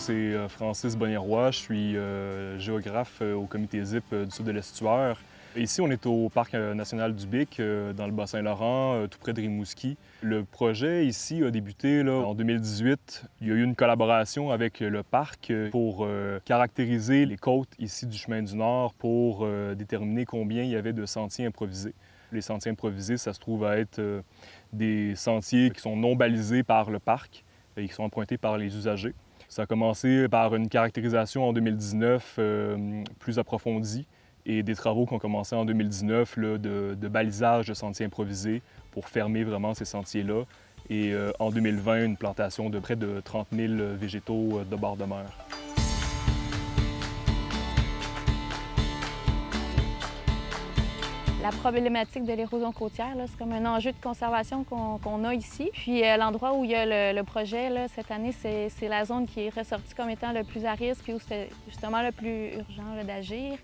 c'est Francis Bonnier-Roy. Je suis géographe au comité ZIP du sud de l'Estuaire. Ici, on est au Parc national du Bic, dans le Bas-Saint-Laurent, tout près de Rimouski. Le projet ici a débuté en 2018. Il y a eu une collaboration avec le parc pour caractériser les côtes ici du chemin du Nord pour déterminer combien il y avait de sentiers improvisés. Les sentiers improvisés, ça se trouve à être des sentiers qui sont non balisés par le parc et qui sont empruntés par les usagers. Ça a commencé par une caractérisation en 2019 plus approfondie et des travaux qui ont commencé en 2019 de balisage de sentiers improvisés pour fermer vraiment ces sentiers-là. Et en 2020, une plantation de près de 30 000 végétaux de bord de mer. La problématique de l'érosion côtière, c'est comme un enjeu de conservation qu'on a ici. Puis l'endroit où il y a le projet, là, cette année, c'est la zone qui est ressortie comme étant le plus à risque puis où c'était justement le plus urgent d'agir.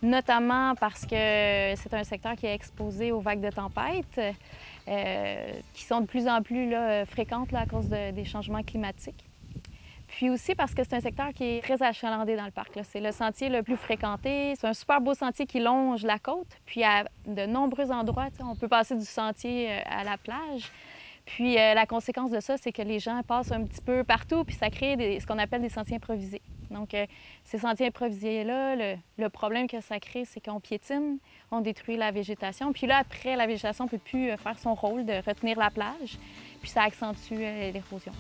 Notamment parce que c'est un secteur qui est exposé aux vagues de tempête, qui sont de plus en plus fréquentes à cause des changements climatiques. Puis aussi parce que c'est un secteur qui est très achalandé dans le parc. C'est le sentier le plus fréquenté. C'est un super beau sentier qui longe la côte. Puis à de nombreux endroits, on peut passer du sentier à la plage. Puis la conséquence de ça, c'est que les gens passent un petit peu partout, puis ça crée ce qu'on appelle des sentiers improvisés. Donc ces sentiers improvisés-là, le problème que ça crée, c'est qu'on piétine, on détruit la végétation. Puis là, après, la végétation ne peut plus faire son rôle de retenir la plage, puis ça accentue l'érosion.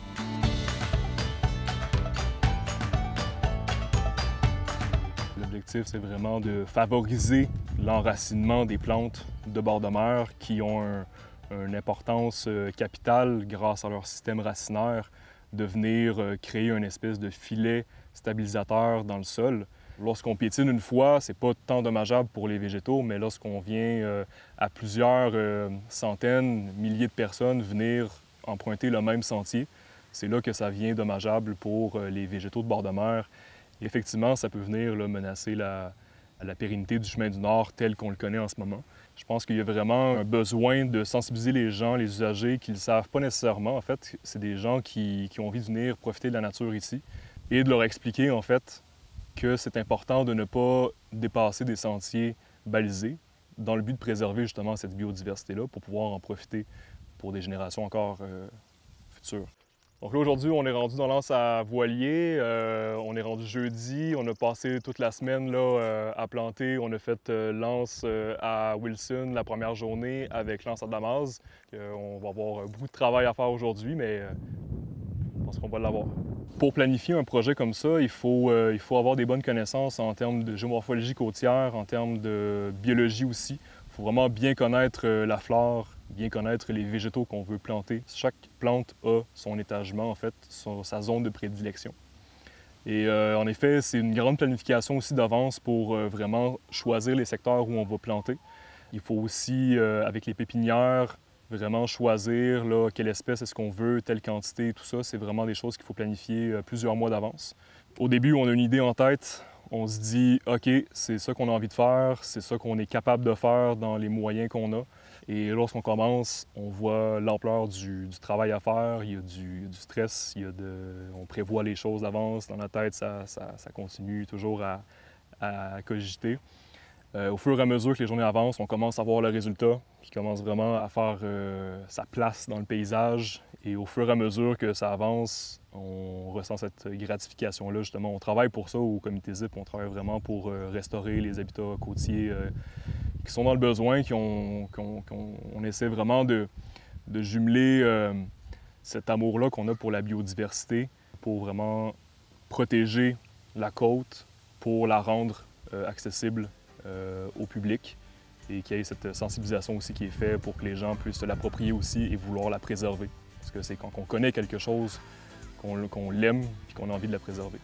L'objectif, c'est vraiment de favoriser l'enracinement des plantes de bord de mer qui ont une importance capitale grâce à leur système racinaire, de venir créer une espèce de filet stabilisateur dans le sol. Lorsqu'on piétine une fois, c'est pas tant dommageable pour les végétaux, mais lorsqu'on vient à plusieurs centaines, milliers de personnes venir emprunter le même sentier, c'est là que ça devient dommageable pour les végétaux de bord de mer. Et effectivement, ça peut venir menacer la pérennité du chemin du Nord tel qu'on le connaît en ce moment. Je pense qu'il y a vraiment un besoin de sensibiliser les gens, les usagers, qui ne le savent pas nécessairement. En fait, c'est des gens qui ont envie de venir profiter de la nature ici et de leur expliquer, en fait, que c'est important de ne pas dépasser des sentiers balisés dans le but de préserver justement cette biodiversité-là pour pouvoir en profiter pour des générations encore futures. Donc là, aujourd'hui, on est rendu dans l'anse à voilier. On est rendu jeudi. On a passé toute la semaine là, à planter. On a fait l'anse à Wilson la première journée avec l'anse à Damas. On va avoir beaucoup de travail à faire aujourd'hui, mais je pense qu'on va l'avoir. Pour planifier un projet comme ça, il faut avoir des bonnes connaissances en termes de géomorphologie côtière, en termes de biologie aussi. Il faut vraiment bien connaître la flore, bien connaître les végétaux qu'on veut planter. Chaque plante a son étagement, en fait, sa zone de prédilection. Et en effet, c'est une grande planification aussi d'avance pour vraiment choisir les secteurs où on va planter. Il faut aussi, avec les pépinières, vraiment choisir là, quelle espèce est-ce qu'on veut, telle quantité, tout ça. C'est vraiment des choses qu'il faut planifier plusieurs mois d'avance. Au début, on a une idée en tête. On se dit, OK, c'est ça qu'on a envie de faire, c'est ça qu'on est capable de faire dans les moyens qu'on a. Et lorsqu'on commence, on voit l'ampleur du travail à faire, il y a du stress, on prévoit les choses d'avance. Dans la tête, ça continue toujours à cogiter. Au fur et à mesure que les journées avancent, on commence à voir le résultat qui commence vraiment à faire sa place dans le paysage. Et au fur et à mesure que ça avance, on ressent cette gratification-là. Justement, on travaille pour ça au comité ZIP. On travaille vraiment pour restaurer les habitats côtiers qui sont dans le besoin, on essaie vraiment de jumeler cet amour-là qu'on a pour la biodiversité, pour vraiment protéger la côte, pour la rendre accessible au public et qu'il y ait cette sensibilisation aussi qui est faite pour que les gens puissent se l'approprier aussi et vouloir la préserver. Parce que c'est quand on connaît quelque chose qu'on l'aime et qu'on a envie de la préserver.